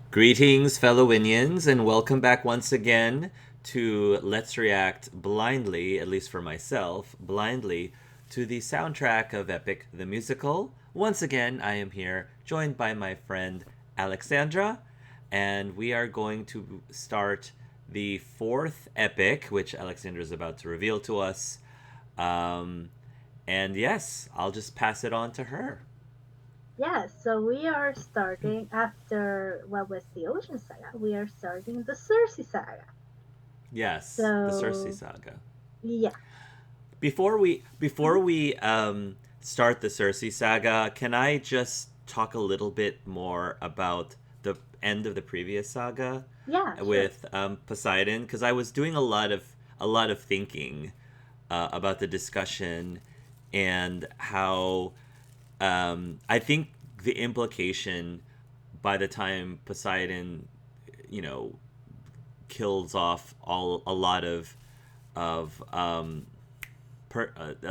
Greetings, fellow Indians, and welcome back once again to Let's React blindly, at least for myself, blindly to the soundtrack of Epic the Musical. Once again, I am here, joined by my friend Alexandra, and we are going to start the fourth epic, which Alexandra is about to reveal to us. Um, and yes, I'll just pass it on to her. Yes, so we are starting after what was the Ocean Saga. We are starting the Circe Saga. Yes, the Circe So saga. yeah, Before Mhm. we start the Cersei saga, can I just talk a little bit more about the end of the previous saga yeah, sure. with Poseidon? Because I was doing a lot of thinking about the discussion and how I think the implication by the time Poseidon, you know, kills off all a lot of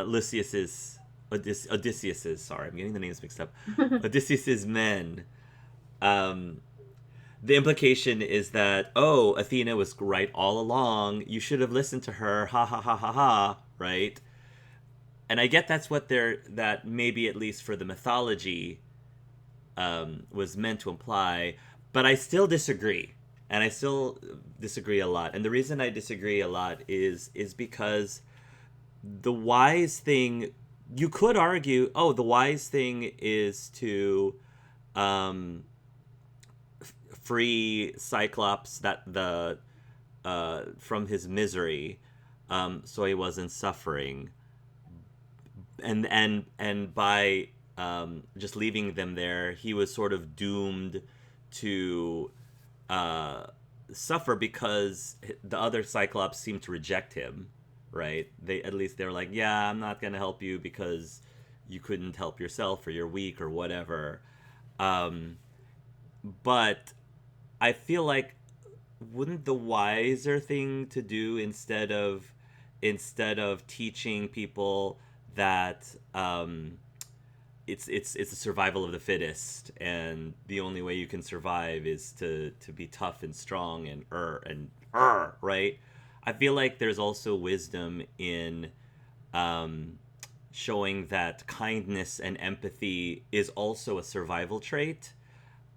Odysseus's. Sorry, I'm getting the names mixed up. Odysseus's men. Um, the implication is that Athena was right all along. You should have listened to her. Ha ha ha ha ha. Right. And I get that's what they're that maybe at least for the mythology was meant to imply, but I still disagree, and I still disagree a lot. And the reason I disagree a lot is because the wise thing you could argue, the wise thing is to um, free Cyclops that the from his misery, so he wasn't suffering, and by just leaving them there, he was sort of doomed to uh, suffer because the other Cyclops seemed to reject him. Right? They at least they're like, yeah, I'm not gonna help you because you couldn't help yourself or you're weak or whatever. Um, but I feel like wouldn't the wiser thing to do instead of teaching people that it's a survival of the fittest, and the only way you can survive is to be tough and strong and right. I feel like there's also wisdom in um, showing that kindness and empathy is also a survival trait,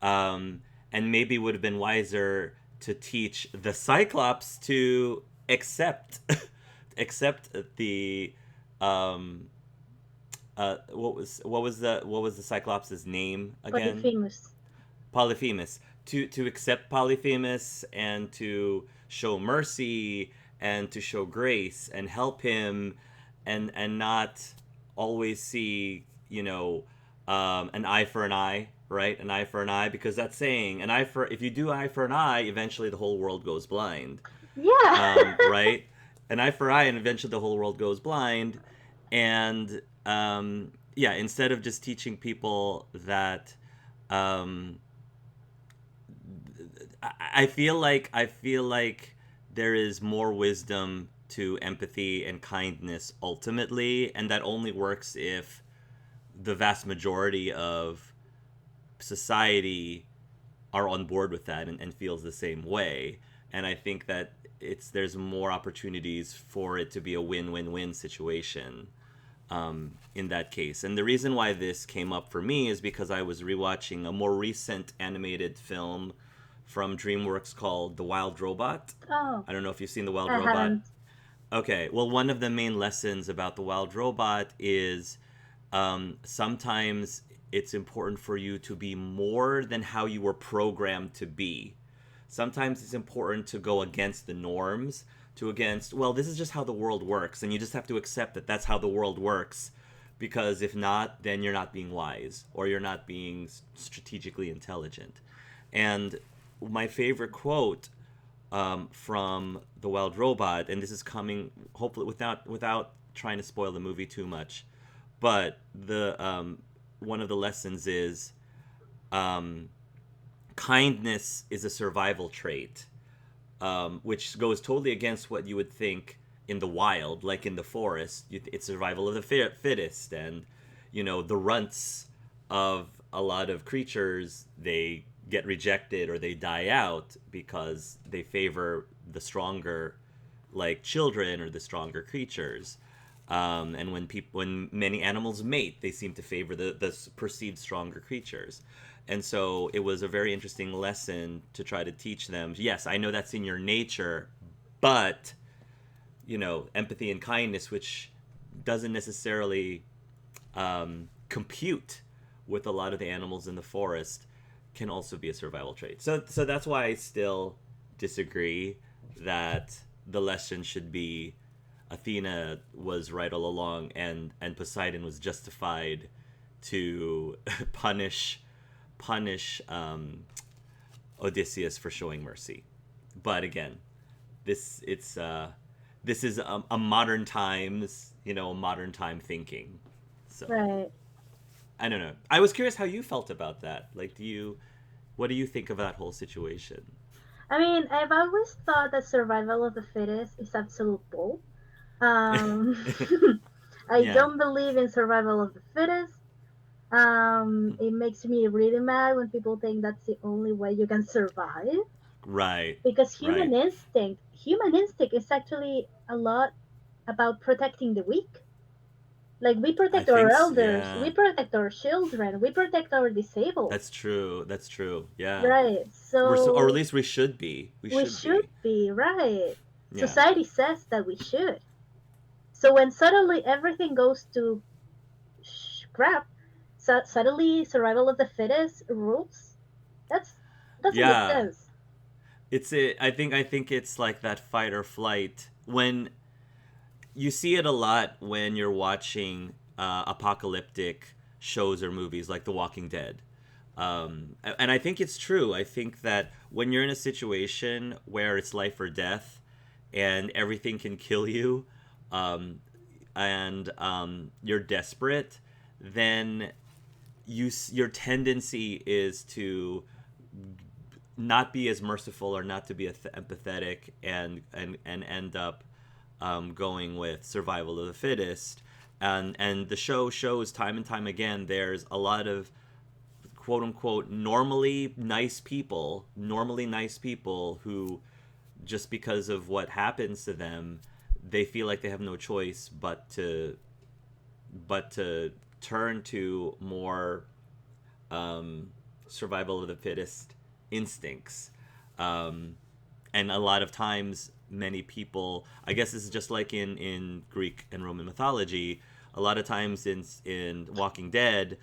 um, and maybe would have been wiser to teach the Cyclops to accept accept the um, what was the Cyclops' name again? Polyphemus. Polyphemus. To accept Polyphemus and to show mercy and to show grace and help him, and not always see, an eye for an eye, right? An eye for an eye, because that's saying an eye for if you do eye for an eye, eventually the whole world goes blind, Yeah. right? An eye for eye, and eventually the whole world goes blind. And yeah, instead of just teaching people that, um, I feel like there is more wisdom to empathy and kindness ultimately, and that only works if the vast majority of society are on board with that and feels the same way. And I think that there's more opportunities for it to be a win-win-win situation in that case. And the reason why this came up for me is because I was rewatching a more recent animated film from DreamWorks called The Wild Robot. Oh, I don't know if you've seen The Wild I Robot. haven't. Okay, well, one of the main lessons about The Wild Robot is sometimes it's important for you to be more than how you were programmed to be. Sometimes it's important to go against the norms, well, this is just how the world works, and you just have to accept that that's how the world works, because if not, then you're not being wise or you're not being strategically intelligent. And my favorite quote from The Wild Robot, and this is coming hopefully without trying to spoil the movie too much, but the one of the lessons is um, kindness is a survival trait, which goes totally against what you would think in the wild, like in the forest. It's survival of the fittest, and the runts of a lot of creatures, they get rejected or they die out because they favor the stronger, like children or the stronger creatures. And when many animals mate, they seem to favor the perceived stronger creatures. And so it was a very interesting lesson to try to teach them. Yes, I know that's in your nature, but empathy and kindness, which doesn't necessarily compute with a lot of the animals in the forest, can also be a survival trait. So that's why I still disagree that the lesson should be Athena was right all along, and Poseidon was justified to punish Odysseus for showing mercy. But again, this it's this is a modern times, modern time thinking. So Right. I don't know. I was curious how you felt about that. Like, what do you think of that whole situation? I mean, I've always thought that survival of the fittest is absolute bull. Um, I Yeah. don't believe in survival of the fittest. It makes me really mad when people think that's the only way you can survive. Right. Because Right. human instinct is actually a lot about protecting the weak. Like we I protect our think elders, we yeah. protect our children, we protect our disabled. That's true. That's true. Yeah. Right. Or at So least we should be. We we should should be. be, right. Yeah. Society says that we should. So when suddenly everything goes to crap, suddenly survival of the fittest rules. That's doesn't make Yeah. sense. I think it's like that fight or flight when you see it a lot when you're watching apocalyptic shows or movies like The Walking Dead. And I think it's true. I think that when you're in a situation where it's life or death and everything can kill you, um, and you're desperate, then your tendency is to not be as merciful or not to be empathetic, and end up going with survival of the fittest. And the show shows time and time again there's a lot of quote unquote normally nice people who, just because of what happens to them, they feel like they have no choice but to turn to more survival of the fittest instincts. Um, and a lot of times, many people, I guess this is just like in Greek and Roman mythology, a lot of times in Walking Dead,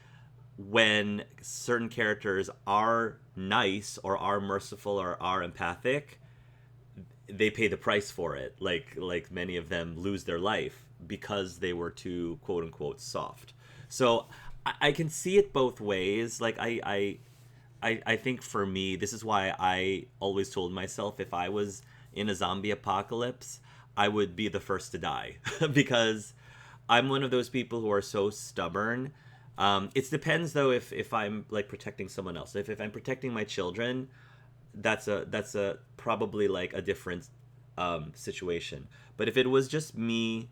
when certain characters are nice or are merciful or are empathic, they pay the price for it. Like many of them lose their life because they were too quote unquote soft. So I can see it both ways. Like I think for me, this is why I always told myself if I was in a zombie apocalypse, I would be the first to die because I'm one of those people who are so stubborn. It depends though if I'm like protecting someone else. If I'm protecting my children, that's a probably like a different situation. But if it was just me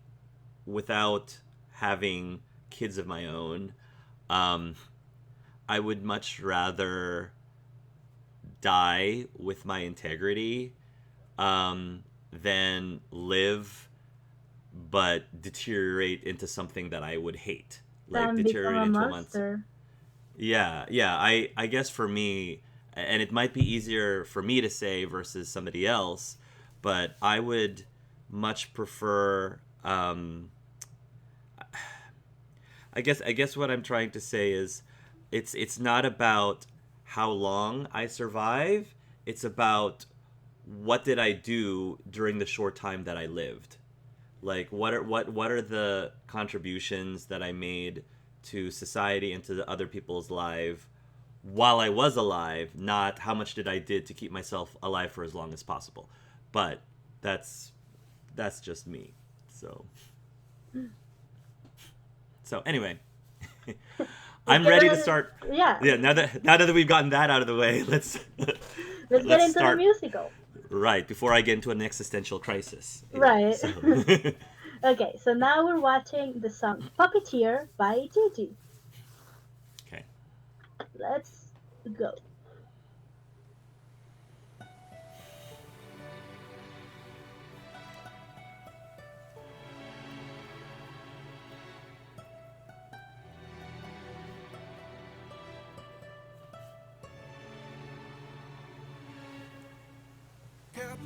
without having kids of my own, um, I would much rather die with my integrity than live but deteriorate into something that I would hate. Like Then become deteriorate a into a monster. monster. Yeah, yeah. I guess for me, and it might be easier for me to say versus somebody else, but I would much prefer. I guess what I'm trying to say is, it's not about how long I survive. It's about what did I do during the short time that I lived. Like what are the contributions that I made to society and to the other people's life while I was alive, not how much did I did to keep myself alive for as long as possible. But that's that's just me. So anyway, Let's I'm get ready to in. start. Yeah, Yeah, now that we've gotten that out of the way, let's let's get let's into the start musical. right before I get into an existential crisis here. Right. So Okay, so now we're watching the song Puppeteer by Gigi. okay. Let's go.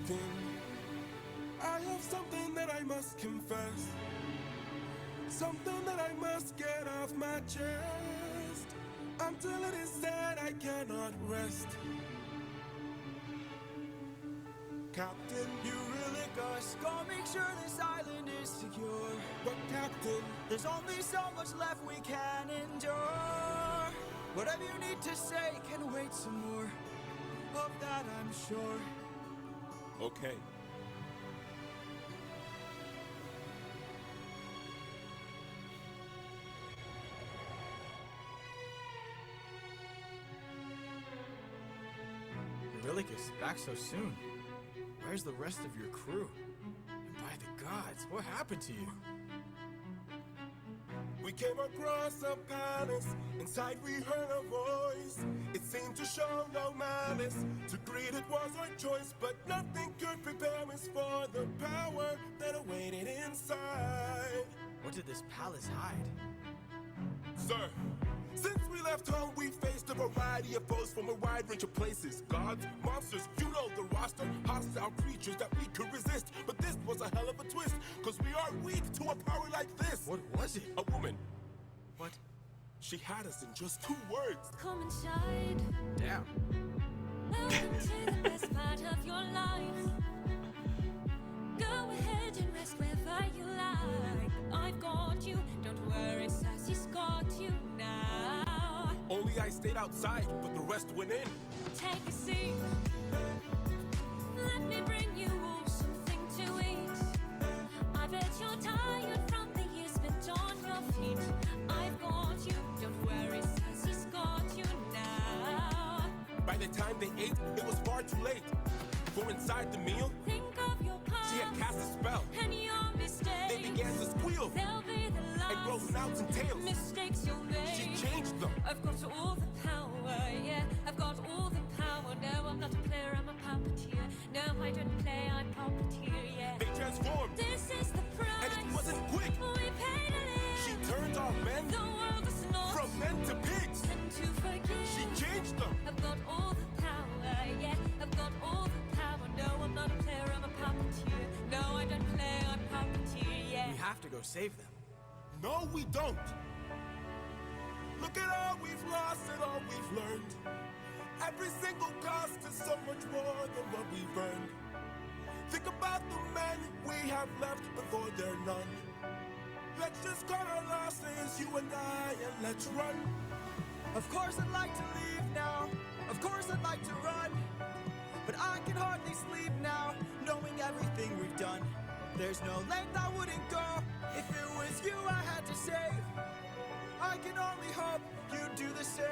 Captain, I have something that I must confess. Something that I must get off my chest. Until it is said, I cannot rest. Captain, You really gotta make sure this island is secure. but Captain, There's only so much left we can endure. Whatever you need to say can wait some more. Of that I'm sure. okay. Eurylochus, back so soon. Where's the rest of your crew? And by the gods, what happened to you? We came across a palace. Inside we heard a voice. It seemed to show no malice. To greet it was our choice, but nothing could prepare us for the power that awaited inside. What did this palace hide? Sir, since we left home, we faced a variety of foes from a wide range of places. Gods, monsters, you know the roster. Hostile creatures that we could resist. But this was a hell of a twist, cause we are weak to a power like this. What was it? A woman. What? She had us in just 2 words. Come inside. Damn. Welcome to the best part of your life. Go ahead and rest wherever you like. I've got you. Don't worry, Sassy's got you now. Only I stayed outside, but the rest went in. Take a seat. Let me bring you all something to eat. I bet you're tired from the years spent on your feet. I've got you. Don't worry, Sassy's got you now. By the time they ate, it was far too late. For inside the meal, Think of your past. she had cast a spell. And your mistakes. They began to squeal They'll be the and grow last snouts and tails. mistakes you'll make. She changed them. I've got all the power, yeah. I've got all the power. No, I'm not a player, I'm a puppeteer. No, I don't play, I'm puppeteer, yeah. They transformed, This is the price. and it wasn't quick. We paid to live. She turned our men The world is not from men to pigs. and to forgive. She changed them. I've got all the power, yeah. I've got all the power. No, I'm not a player, I'm a puppeteer. No, I don't play, I'm puppeteer, yeah. We have to go save them. No, we don't. Look at all we've lost and all we've learned. Every single cost is so much more than what we've earned. Think about the men we have left before they're none. Let's just cut our losses, you and I, and let's run. Of course I'd like to leave now. Of course I'd like to run. But I can hardly sleep now, knowing everything we've done. There's no length I wouldn't go if it was you I had to save. I can only hope you'd do the same.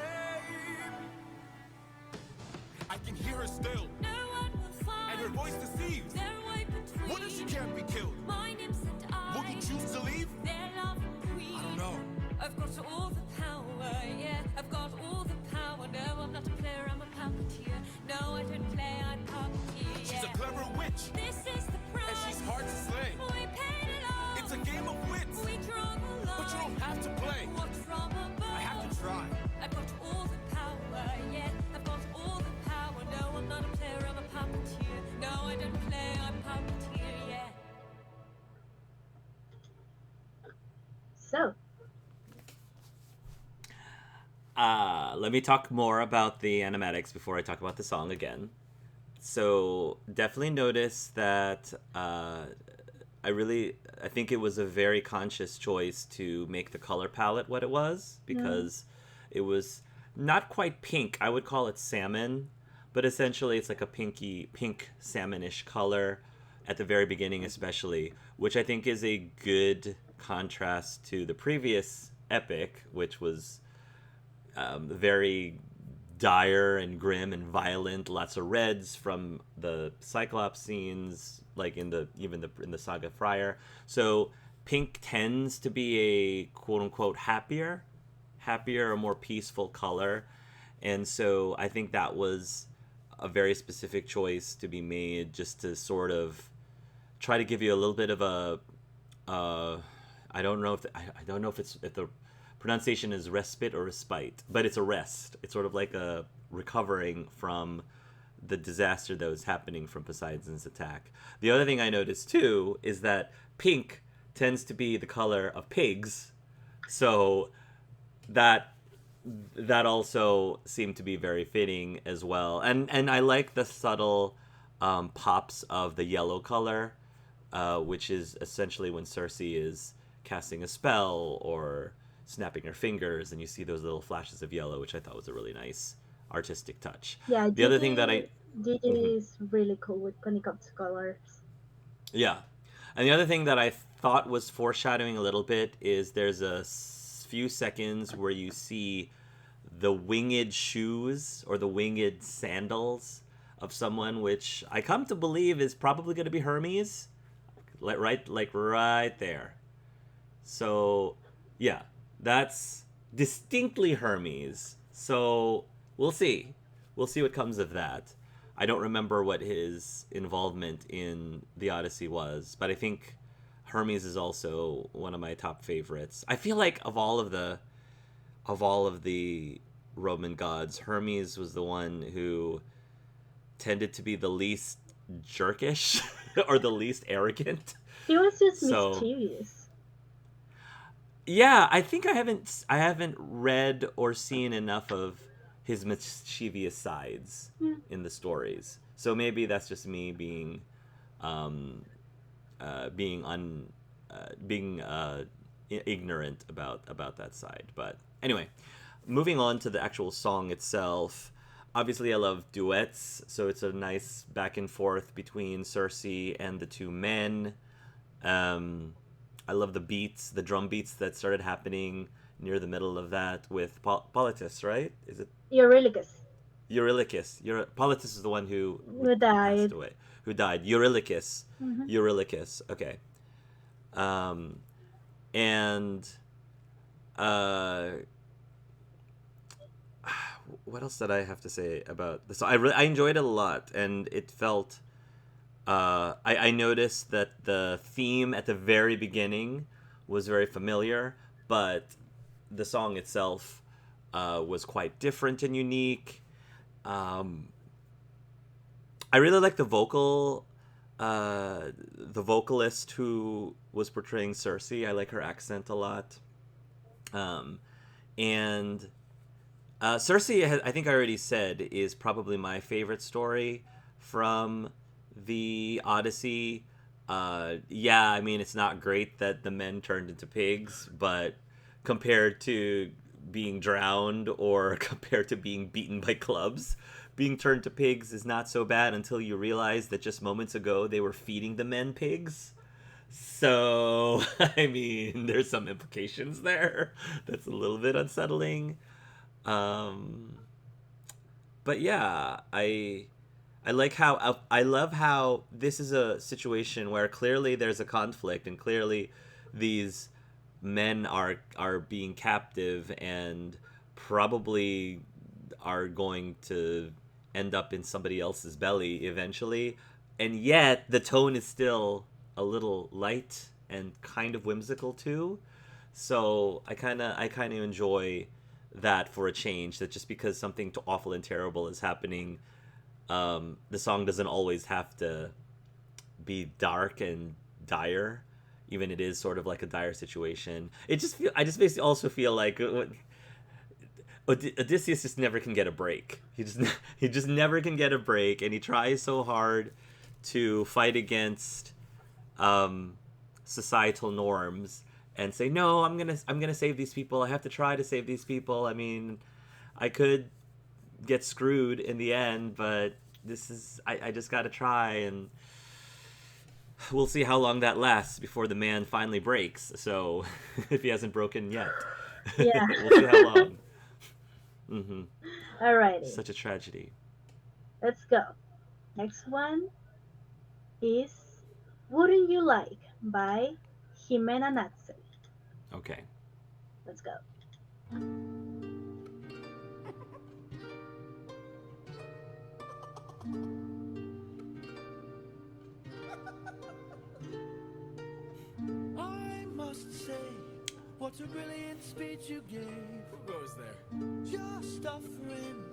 I can hear her still, No one will find and her voice deceives. their way between. What if she can't be killed? My name's and I. Will you choose to leave? Their love and queen. I don't know. I've got all the power, yeah. I've got all the power. No, I'm not a player, I'm a puppeteer. No, I don't play, I'm puppeteer, She's yeah. a clever witch, This is the price. and she's hard to slay. We paid it all. It's a game of wits, We draw the line. but you don't have to play. What from above? I have to try. I've got all the power, yeah. I've got all the power. No, I'm not a player, I'm a puppeteer. No, I don't play, I'm puppeteer, yeah. So, Let me talk more about the animatics before I talk about the song again. So definitely notice that I think it was a very conscious choice to make the color palette what it was, because it was not quite pink. I would call it salmon, but essentially it's like a pink salmonish color at the very beginning especially, which I think is a good contrast to the previous epic, which was very dire and grim and violent, lots of reds from the Cyclops scenes, like in the Saga Friar. So pink tends to be a quote unquote happier or more peaceful color, and so I think that was a very specific choice to be made, just to sort of try to give you a little bit of a I don't know if the pronunciation is respite or respite, but it's a rest. It's sort of like a recovering from the disaster that was happening from Poseidon's attack. The other thing I noticed too is that pink tends to be the color of pigs, so that also seemed to be very fitting as well. And I like the subtle pops of the yellow color, which is essentially when Circe is casting a spell or snapping her fingers, and you see those little flashes of yellow, which I thought was a really nice artistic touch. Yeah, The other thing that Gigi is really cool when it comes to colors. Yeah. And the other thing that I thought was foreshadowing a little bit is there's a few seconds where you see the winged shoes or the winged sandals of someone, which I come to believe is probably going to be Hermes. Right there. So, yeah, that's distinctly Hermes. So, we'll see. We'll see what comes of that. I don't remember what his involvement in the Odyssey was, but I think Hermes is also one of my top favorites. I feel like of all of the Roman gods, Hermes was the one who tended to be the least jerkish or the least arrogant. He was just mischievous. Yeah, I think I haven't read or seen enough of his mischievous sides in the stories. So maybe that's just me being ignorant about that side. But anyway, moving on to the actual song itself. Obviously, I love duets, so it's a nice back and forth between Circe and the two men. I love the beats, the drum beats that started happening near the middle of that with Politis, right? Is it Eurylochus. Politis is the one who died. Passed away. Who died? Eurylochus. Mm-hmm. Eurylochus. Okay. And what else did I have to say about this? I enjoyed it a lot, and it felt. I noticed that the theme at the very beginning was very familiar, but the song itself was quite different and unique. I really like the vocalist who was portraying Circe. I like her accent a lot. And Circe, I think I already said, is probably my favorite story from the Odyssey. Yeah, I mean, it's not great that the men turned into pigs, but compared to being drowned or compared to being beaten by clubs, being turned to pigs is not so bad until you realize that just moments ago they were feeding the men pigs. So, I mean, there's some implications there. That's a little bit unsettling. But yeah, I love how this is a situation where clearly there's a conflict and clearly these men are being captive and probably are going to end up in somebody else's belly eventually, and yet the tone is still a little light and kind of whimsical too. So I kind of enjoy that for a change, that just because something awful and terrible is happening, the song doesn't always have to be dark and dire, even it is sort of like a dire situation. I just basically also feel like Odysseus just never can get a break. He just never can get a break, and he tries so hard to fight against societal norms and say, no, I'm gonna save these people. I have to try to save these people. I mean, I could get screwed in the end, but I just gotta try, and we'll see how long that lasts before the man finally breaks. So if he hasn't broken yet, yeah. we'll see how long. Mm-hmm. Alrighty. Such a tragedy. Let's go. Next one is Wouldn't You Like by Jimena Natse. Okay. Let's go. I must say, what a brilliant speech you gave. Who goes there? Just a friend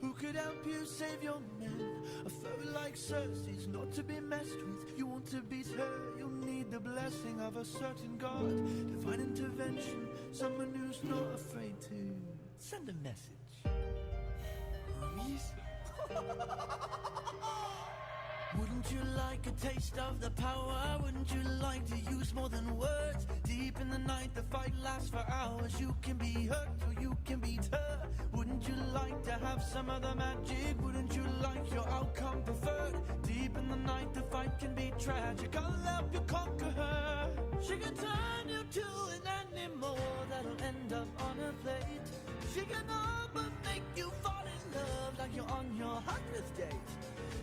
Who could help you save your men? A foe like Circe is not to be messed with. You want to beat her, you'll need the blessing of a certain god. Divine intervention, someone who's not afraid to send a message. Hermes? Wouldn't you like a taste of the power? Wouldn't you like to use more than words? Deep in the night, the fight lasts for hours. You can be hurt or you can beat her. Wouldn't you like to have some of the magic? Wouldn't you like your outcome preferred? Deep in the night, the fight can be tragic. I'll help you conquer her. She can turn you to an animal that'll end up on a plate. She can all but make you fall in love like you're on your 100th date.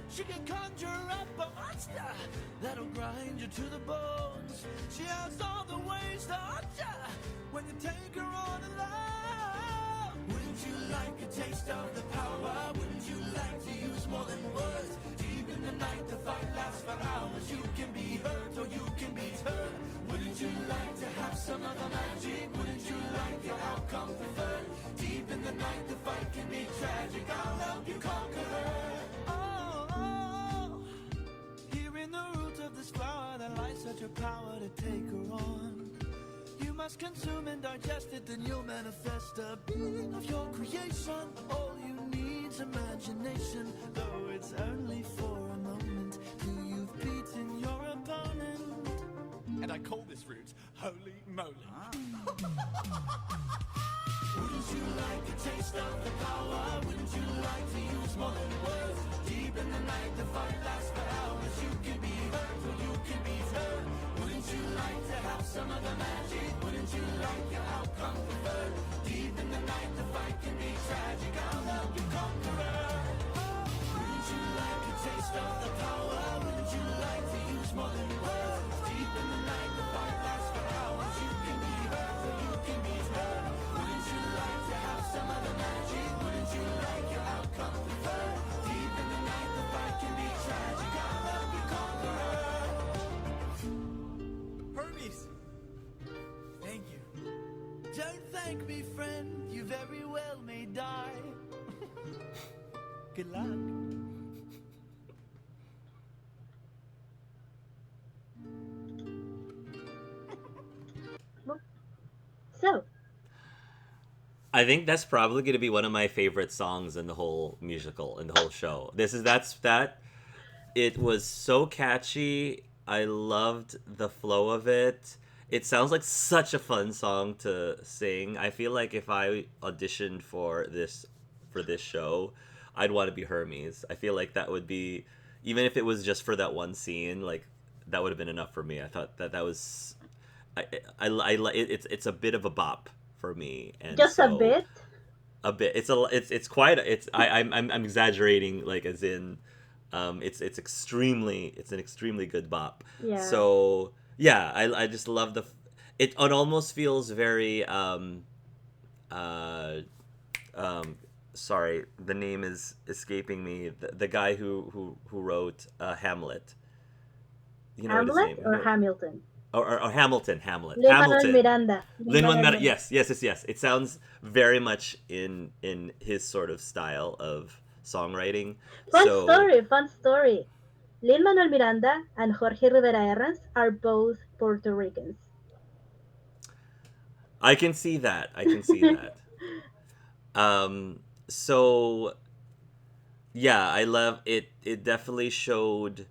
She can conjure up a monster that'll grind you to the bones. She has all the ways to hurt you when you take her on alone. Wouldn't you like a taste of the power? Wouldn't you like to use more than words? Deep in the night, the fight lasts for hours. You can be hurt or you can be turned. Wouldn't you like to have some of the magic? Wouldn't you like your outcome preferred? Deep in the night, the fight can be tragic. I'll help you conquer her. In the root of this flower there lies such a power to take her on. You must consume and digest it, then you'll manifest a being of your creation. All you need's imagination, though it's only for a moment, till you've beaten your opponent. And I call this route Holy Moly. Wouldn't you like a taste of the power? Wouldn't you like to use more than words? Deep in the night, the fight lasts for hours. You can be hurt or you can be hurt. Wouldn't you like to have some of the magic? Wouldn't you like your outcome preferred? Deep in the night, the fight can be tragic. I'll help you conquer her. Wouldn't you like a taste of the power? Wouldn't you like to use more than words? Deep in the night, the fight lasts for hours. You can be hurt or you can be hurt. Wouldn't you like to have some of the magic? Wouldn't you like your outcome preferred? Deep in the night, the fight can be tragic. I'll help you conquer her. Hermes, thank you. Don't thank me, friend. You very well may die. Good luck. So, I think that's probably going to be one of my favorite songs in the whole musical, in the whole show. It was so catchy. I loved the flow of it. It sounds like such a fun song to sing. I feel like if I auditioned for this show, I'd want to be Hermes. I feel like that would be, even if it was just for that one scene, like that would have been enough for me. I thought that was, it's a bit of a bop for me, and just so, a bit. A bit. It's quite. I'm exaggerating, like as in, it's an extremely good bop. Yeah. So yeah, I just love it almost feels very sorry, the name is escaping me. The guy who wrote Hamlet. You know Hamlet what his name? or Hamilton? Or Hamilton. Lin-Manuel Miranda. Lin-Manuel Miranda. Yes. It sounds very much in his sort of style of songwriting. Fun story. Lin-Manuel Miranda and Jorge Rivera-Herrans are both Puerto Ricans. I can see that. So yeah, I love it. It definitely showed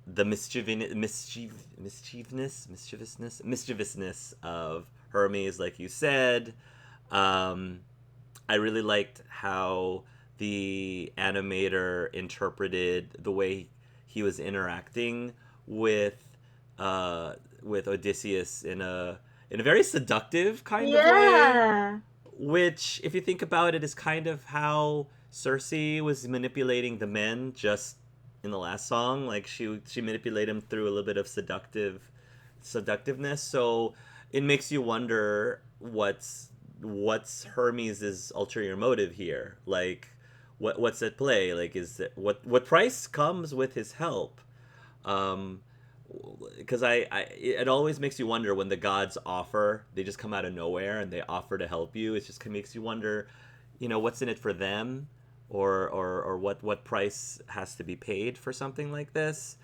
the mischievousness of Hermes, like you said. I really liked how the animator interpreted the way he was interacting with Odysseus in a very seductive kind of way. Which, if you think about it, is kind of how Circe was manipulating the men just in the last song. Like she manipulated him through a little bit of seductiveness. So it makes you wonder what's Hermes' ulterior motive here. Like what's at play? Like is it, what price comes with his help? Because it always makes you wonder when the gods offer, they just come out of nowhere and they offer to help you. It just makes you wonder, what's in it for them, or what price has to be paid for something like this?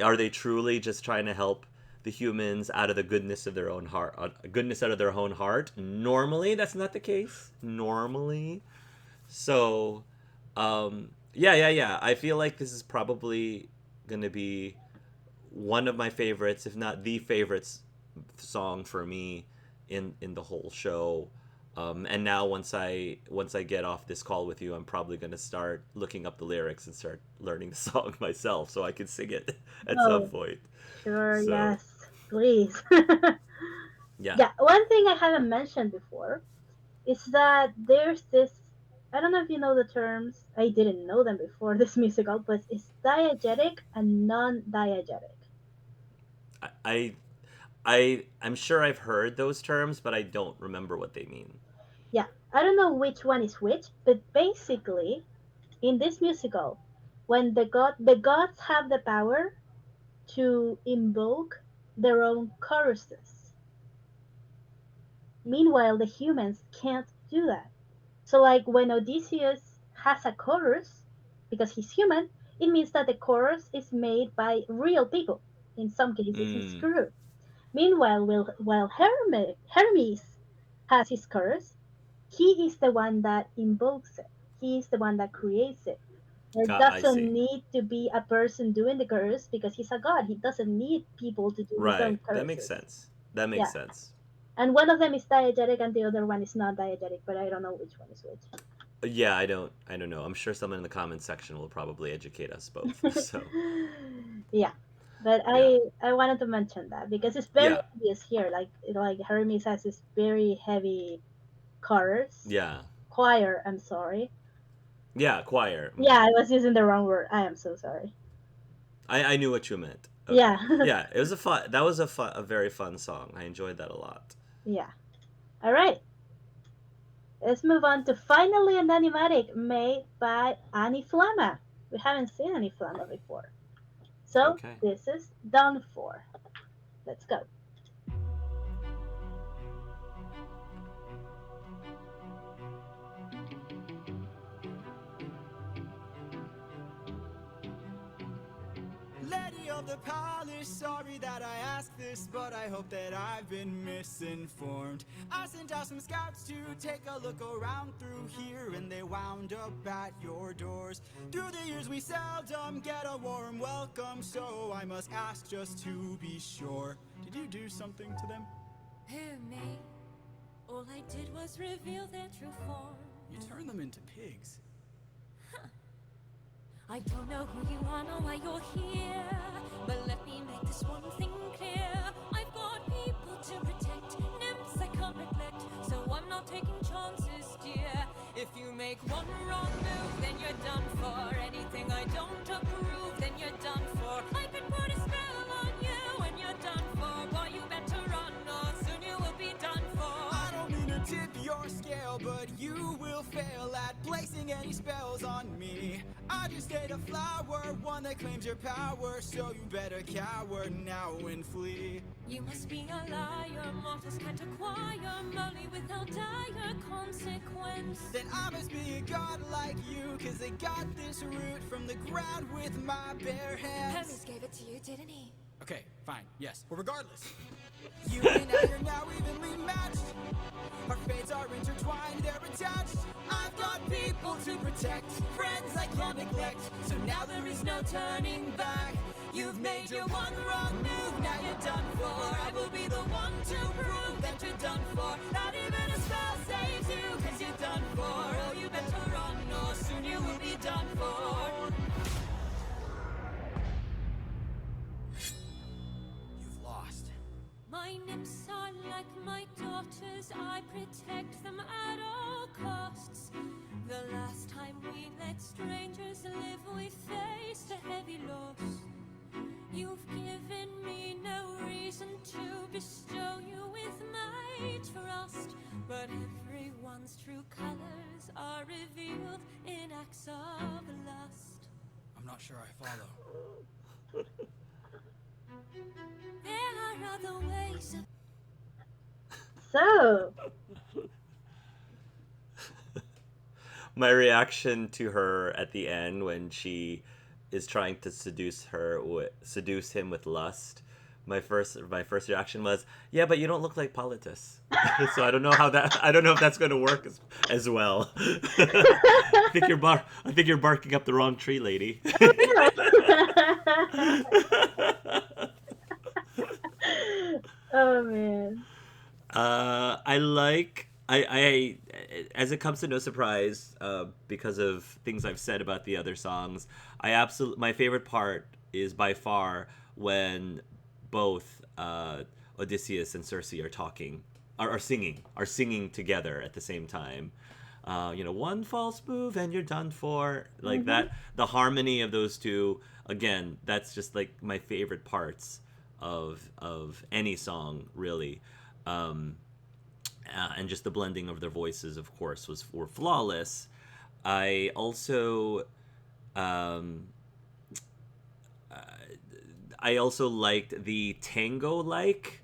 Are they truly just trying to help the humans out of the goodness of their own heart, goodness out of their own heart? Normally, that's not the case. Normally, so yeah. I feel like this is probably gonna be one of my favorites, if not the favorite song for me in the whole show. And now once I get off this call with you, I'm probably gonna start looking up the lyrics and start learning the song myself so I can sing it at some Oh, point. sure, So yes, please. yeah. Yeah, one thing I haven't mentioned before is that there's this. I don't know if you know the terms. I didn't know them before this musical, but it's diegetic and non-diegetic. I I'm sure I've heard those terms, but I don't remember what they mean. Yeah, I don't know which one is which, but basically, in this musical, when the gods have the power to invoke their own choruses. Meanwhile, the humans can't do that. So, like when Odysseus has a chorus, because he's human, it means that the chorus is made by real people. In some cases, his Mm, crew. Meanwhile, while Hermes has his chorus, he is the one that invokes it. He is the one that creates it. There I doesn't see. need to be a person doing the chorus because he's a god. He doesn't need people to do his own Right. That makes choruses. sense. That makes Yeah. sense. And one of them is diegetic and the other one is not diegetic, but I don't know which one is Yeah, I don't know. I'm sure someone in the comments section will probably educate us both. which. So, Yeah. But yeah. I wanted to mention that because it's very Yeah. obvious here. Like Hermes has this very heavy chorus Yeah. choir. I'm sorry. Yeah, choir. Yeah, I was using the wrong word. I am so sorry. I knew what you meant. Yeah. Okay. Yeah, it was a fun. That was a very fun song. I enjoyed that a lot. Yeah. All right. Let's move on to finally an animatic made by Annie Flama. We haven't seen Annie Flama before. So Okay. this is Done For. Let's go. Lady of the palace, sorry that I asked this, but I hope that I've been misinformed. I sent out some scouts to take a look around through here, and they wound up at your doors. Through the years we seldom get a warm welcome, so I must ask just to be sure. Did you do something to them? Who, me? All I did was reveal their true form. You turned them into pigs. I don't know who you are nor why you're here, but let me make this one thing clear. I've got people to protect, nymphs I can't neglect, so I'm not taking chances, dear. If you make one wrong move, then you're done for. Anything I don't approve, then you're done for. I could put a spell on you, and you're done for. Boy, you better run, or soon you will be done for. I don't mean to tip your scale, but you will fail at placing any spells on me. I just ate a flower, one that claims your power, so you better cower now and flee. You must be a liar, mortals can't acquire money without dire consequence. Then I must be a god like you, cause I got this root from the ground with my bare hands. Hermes gave it to you, didn't he? Okay, fine, yes. Well, regardless. You and I are now evenly matched. Our fates are intertwined, they're attached. I've got people to protect, friends I can't neglect. So now there is no turning back. You've made your one wrong move, now you're done for. I will be the one to prove that you're done for. Not even a spell saves you, cause you're done for. Oh, you better run, or soon you will be done for. You've lost. My nymphs are like my daughters, I protect them at all costs. The last time we let strangers live, we faced a heavy loss. You've given me no reason to bestow you with my trust, but everyone's true colors are revealed in acts of lust. I'm not sure I follow. There are other ways of So my reaction to her at the end when she is trying to seduce him with lust. My first reaction was, yeah, but you don't look like Politis. So I don't know if that's going to work as well. I think you're barking up the wrong tree, lady. Oh man. I like I as it comes to no surprise, because of things I've said about the other songs, my favorite part is by far when both Odysseus and Circe are talking, are singing together at the same time. One false move and you're done for. Like that, the harmony of those two. Again, that's just like my favorite parts of any song, really. And just the blending of their voices, of course, were flawless. I also liked the tango-like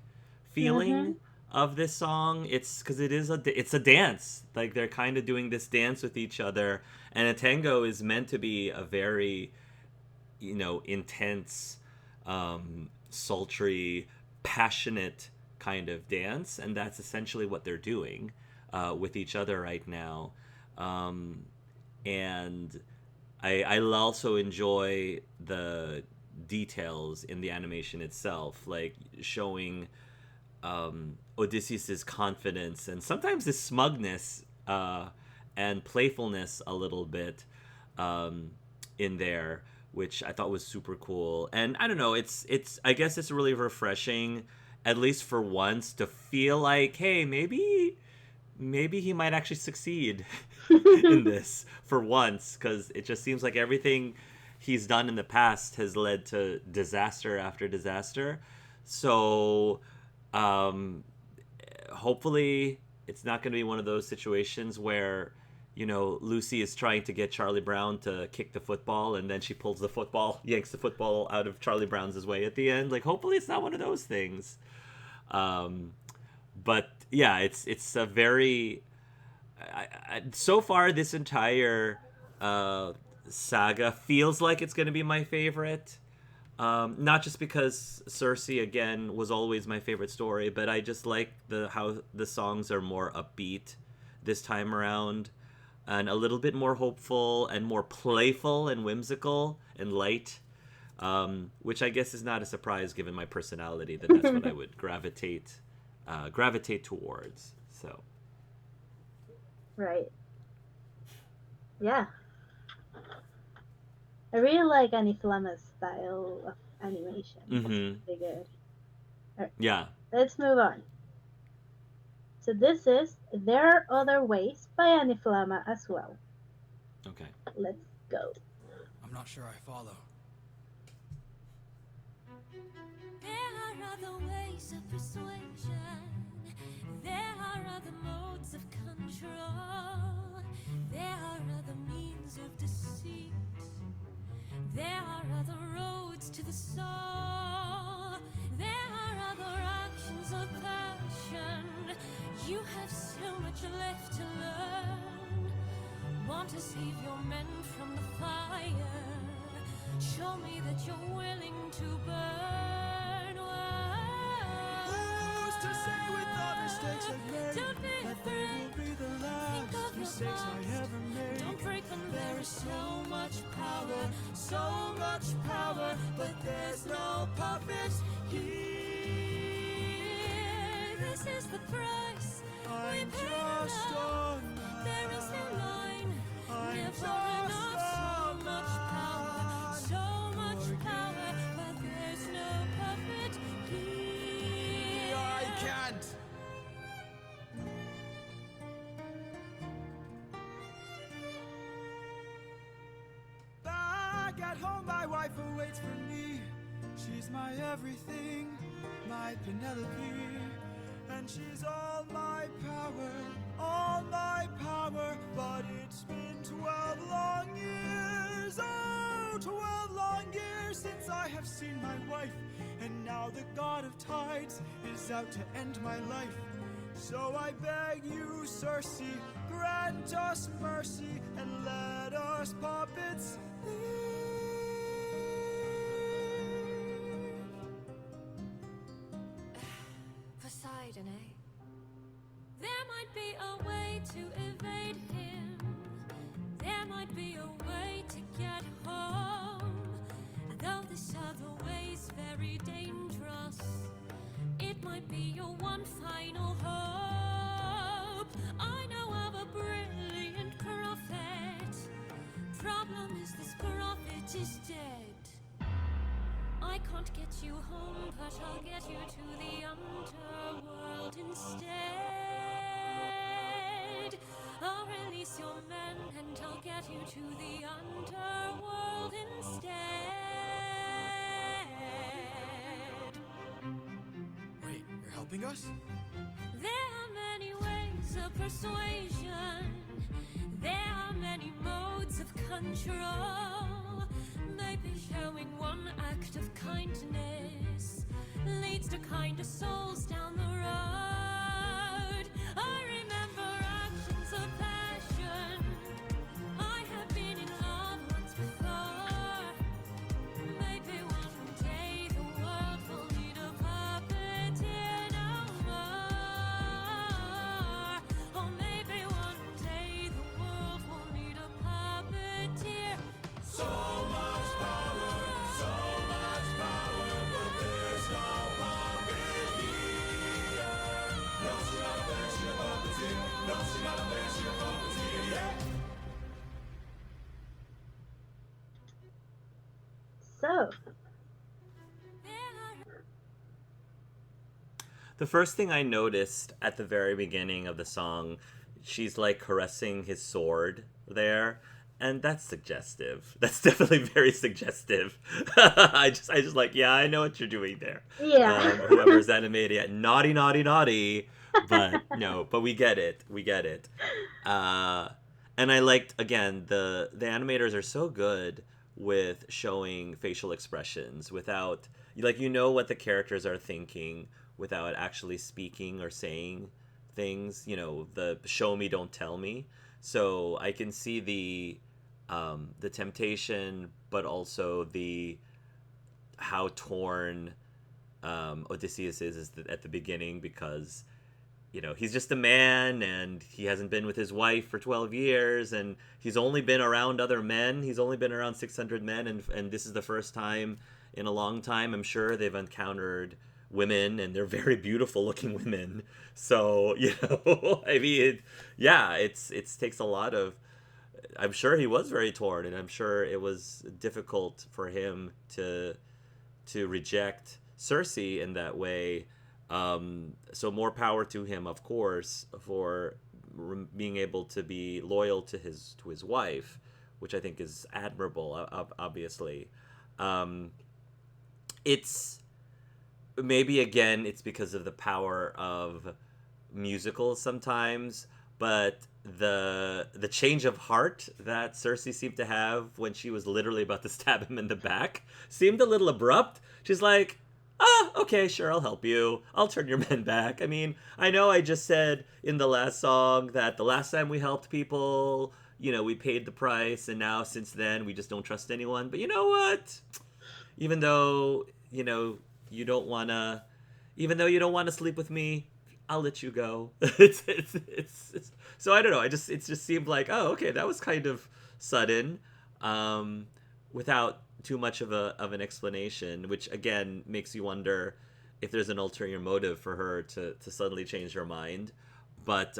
feeling of this song. It's because it's a dance. Like they're kind of doing this dance with each other, and a tango is meant to be a very, intense, sultry, passionate kind of dance, and that's essentially what they're doing with each other right now. And I also enjoy the details in the animation itself, like showing Odysseus's confidence and sometimes his smugness and playfulness a little bit in there, which I thought was super cool. And I don't know, I guess it's really refreshing, at least for once, to feel like, hey, maybe he might actually succeed in this for once, because it just seems like everything he's done in the past has led to disaster after disaster. So hopefully it's not going to be one of those situations where, Lucy is trying to get Charlie Brown to kick the football, and then she yanks the football out of Charlie Brown's way at the end. Like, hopefully it's not one of those things. But yeah, it's a very, so far this entire saga feels like it's going to be my favorite. Not just because Circe, again, was always my favorite story, but I just like how the songs are more upbeat this time around, and a little bit more hopeful and more playful and whimsical and light, which I guess is not a surprise given my personality, that that's what I would gravitate towards. So. Right. Yeah. I really like Annie Flama's style of animation. It's pretty good. Alright, yeah. let's move on. So this is There Are Other Ways by Annie Flama as well. Okay. Let's go. I'm not sure I follow. There are other ways of persuasion. There are other modes of control. There are other means of deceit. There are other roads to the soul. There are other actions of passion. You have so much left to learn. Want to save your men from the fire. Show me that you're willing to burn. Who's to say with all mistakes I've made, Don't be that they afraid. will be the Think last of your mistakes I past. ever made. Don't break them. There is so much power, but there's no puppet here. This is the price we I'm pay just now. a man. There is no line. I'm Never just enough. So a much power, but there's no puppet here. I can't. Back at home, my wife awaits for me. She's my everything, my Penelope. And she's all my power. But it's been 12 long years, 12 long years since I have seen my wife. And now the god of tides is out to end my life. So I beg you, Circe, grant us mercy and let us puppets leave. Poseidon, eh? There might be a way to evade him. There might be a way to get home. Though this other way's very dangerous, it might be your one final hope. I know of a brilliant prophet. Problem is this prophet is dead. I can't get you home, but I'll get you to the underworld instead. I'll release your men and I'll get you to the underworld instead. Wait, you're helping us? There are many ways of persuasion. There are many modes of control. Maybe showing one act of kindness leads to kinder souls down the road. I remember actions of passion. I have been in love once before. Maybe one day the world will need a puppeteer no more. Or maybe one day the world will need a puppeteer. So much power, but there's no puppet here. No, she not a man, she a puppeteer. No, she not a man, she a puppeteer, yeah. So, The first thing I noticed at the very beginning of the song, she's like caressing his sword there, and that's suggestive. That's definitely very suggestive. I just like, yeah, I know what you're doing there. yeah. Whoever's animated it, naughty, naughty, naughty. But no, but we get it. We get it. And I liked, again, the animators are so good with showing facial expressions without, like, you know what the characters are thinking without actually speaking or saying things. You know, the show me, don't tell me. So I can see the temptation, but also the how torn Odysseus is at the beginning, because you know he's just a man and he hasn't been with his wife for 12 years and he's only been around other men. He's only been around 600 men, and this is the first time in a long time, I'm sure, they've encountered women, and they're very beautiful looking women. So you know, I mean, it takes a lot of, I'm sure he was very torn, and I'm sure it was difficult for him to reject Circe in that way. So more power to him, of course, for being able to be loyal to his wife, which I think is admirable. Obviously, it's maybe, again, it's because of the power of musicals sometimes, but the change of heart that Circe seemed to have when she was literally about to stab him in the back seemed a little abrupt. She's like, okay, sure, I'll help you. I'll turn your men back. I mean, I know I just said in the last song that the last time we helped people, you know, we paid the price, and now since then we just don't trust anyone. But you know what? Even though, you know, you don't want to sleep with me, I'll let you go. it's so I don't know. It just seemed like, oh, okay, that was kind of sudden, without too much of an explanation, which again makes you wonder if there's an ulterior motive for her to suddenly change her mind. But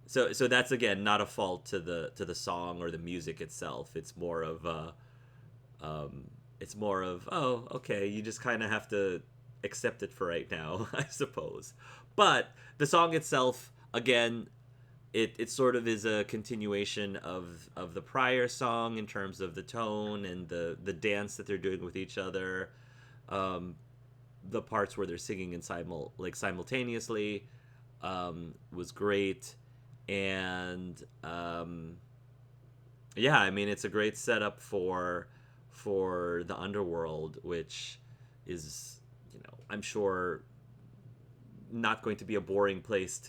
so that's, again, not a fault to the song or the music itself. It's more of oh, okay, you just kind of have to accept it for right now, I suppose. But the song itself, again, it sort of is a continuation of the prior song in terms of the tone and the dance that they're doing with each other. The parts where they're singing in simultaneously was great. And yeah, I mean, it's a great setup for the underworld, which is, you know, I'm sure not going to be a boring place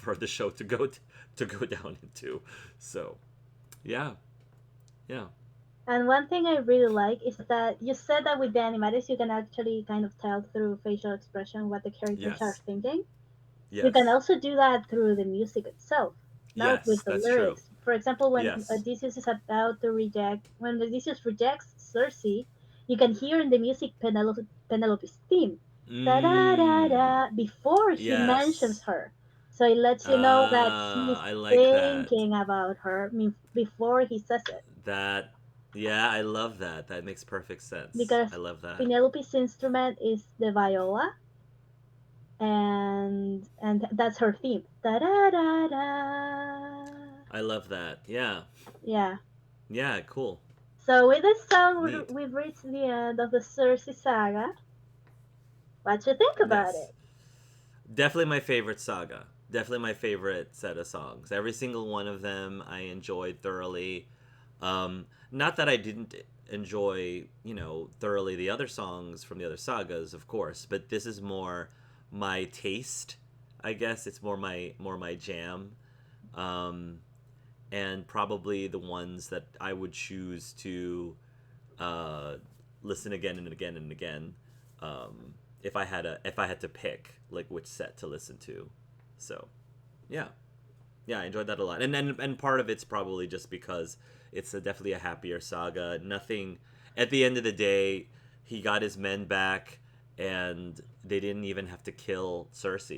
for the show to go down into. So, yeah, yeah, And one thing I really like is that you said that with the animatics you can actually kind of tell through facial expression what the characters are yes, thinking. You can yes, also do that through the music itself, not yes. with the That's true. lyrics. For example, when Yes. Odysseus is about to reject, when Odysseus rejects Circe, you can hear in the music Penelope's theme, da da da Mm. da, before he mentions Yes. her. So it lets you know that he's I like that. thinking about her before he says it. That. Yeah, I love that. That makes perfect sense. Because I love that. Penelope's instrument is the viola, and that's her theme. Da da da da. I love that. Yeah. Yeah. Yeah. Cool. So with this song, Neat. we've reached the end of the Circe saga. What you think about Yes. it? Definitely my favorite saga. Definitely my favorite set of songs. Every single one of them I enjoyed thoroughly. Not that I didn't enjoy, thoroughly the other songs from the other sagas, of course, but this is more my taste. I guess it's more my jam, um, and probably the ones that I would choose to uh, listen again and again and again, if I had to pick like which set to listen to. So, yeah, yeah, I enjoyed that a lot, and part of it's probably just because it's definitely a happier saga. Nothing at the end of the day, he got his men back, and they didn't even have to kill Circe.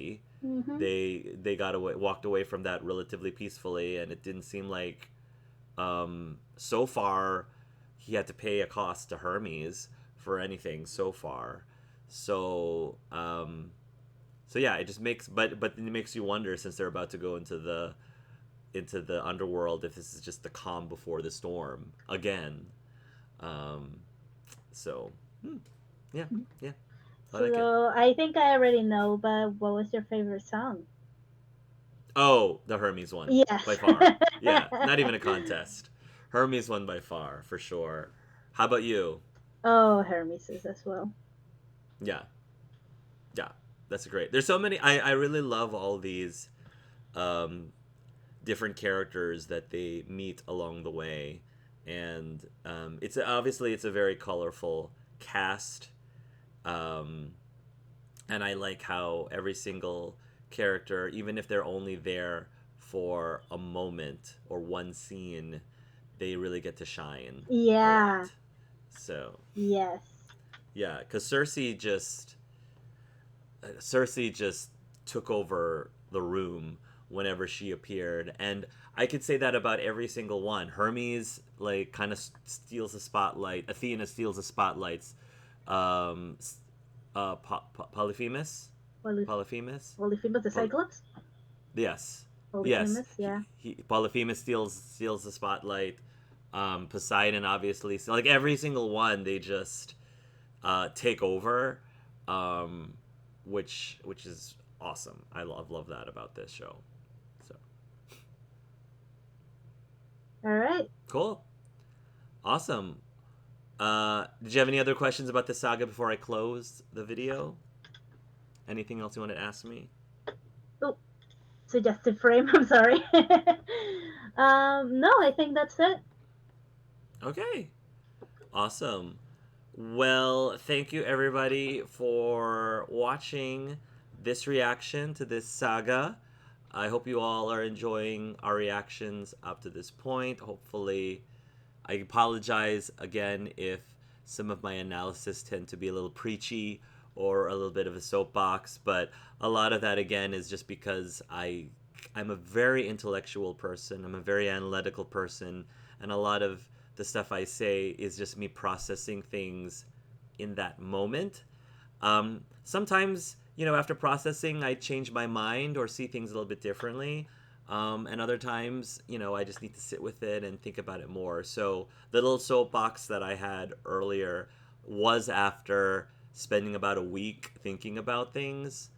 Mm-hmm. They walked away from that relatively peacefully, and it didn't seem like so far he had to pay a cost to Hermes for anything so far. So so yeah, it just makes but it makes you wonder, since they're about to go into the underworld, if this is just the calm before the storm again. Um, so yeah, yeah, I like it. So I think I already know, but what was your favorite song? Oh, the Hermes one by Yes. far. Yeah, not even a contest. Hermes one by far for sure. How about you? Oh, Hermes is as well. Yeah, yeah, that's great. There's so many. I really love all these um, different characters that they meet along the way, and it's a very colorful cast, um, and I like how every single character, even if they're only there for a moment or one scene, they really get to shine a Yeah. lot. So Yes. yeah, because Cersei just took over the room whenever she appeared, and I could say that about every single one. Hermes like kind of steals the spotlight. Athena steals the spotlights. Um, Polyphemus, Poly- Polyphemus, Polyphemus the Poly- Cyclops? yes, yes. Polyphemus, He, yeah. he Polyphemus steals the spotlight. Poseidon, obviously, so like every single one, they just take over, um, which is awesome. I love that about this show. So All right. cool, awesome. Did you have any other questions about the saga before I close the video? Anything else you want to ask me? Oh, suggested frame. I'm sorry. No, I think that's it. Okay, awesome. Well, thank you everybody for watching this reaction to this saga. I hope you all are enjoying our reactions up to this point. Hopefully, I apologize again if some of my analysis tend to be a little preachy or a little bit of a soapbox, but a lot of that again is just because I'm a very intellectual person. I'm a very analytical person, and a lot of the stuff I say is just me processing things in that moment. Sometimes, after processing, I change my mind or see things a little bit differently. And other times, I just need to sit with it and think about it more. So the little soapbox that I had earlier was after spending about a week thinking about things,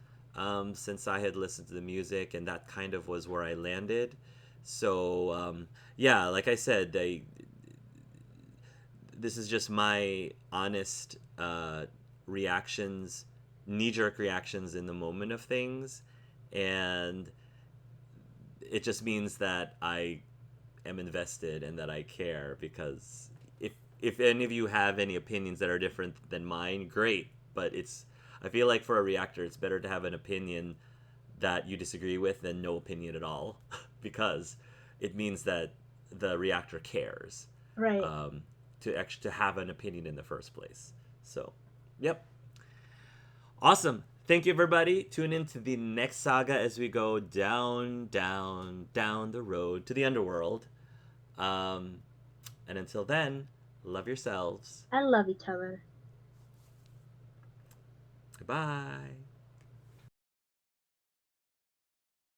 since I had listened to the music, and that kind of was where I landed. So, yeah, like I said, this is just my honest reactions knee-jerk reactions in the moment of things, and it just means that I am invested and that I care, because if any of you have any opinions that are different than mine, great, but I feel like for a reactor it's better to have an opinion that you disagree with than no opinion at all because it means that the reactor cares Right. to have an opinion in the first place. So, yep. Awesome. Thank you, everybody. Tune in to the next saga as we go down the road to the underworld. And until then, love yourselves. And love each other. Goodbye.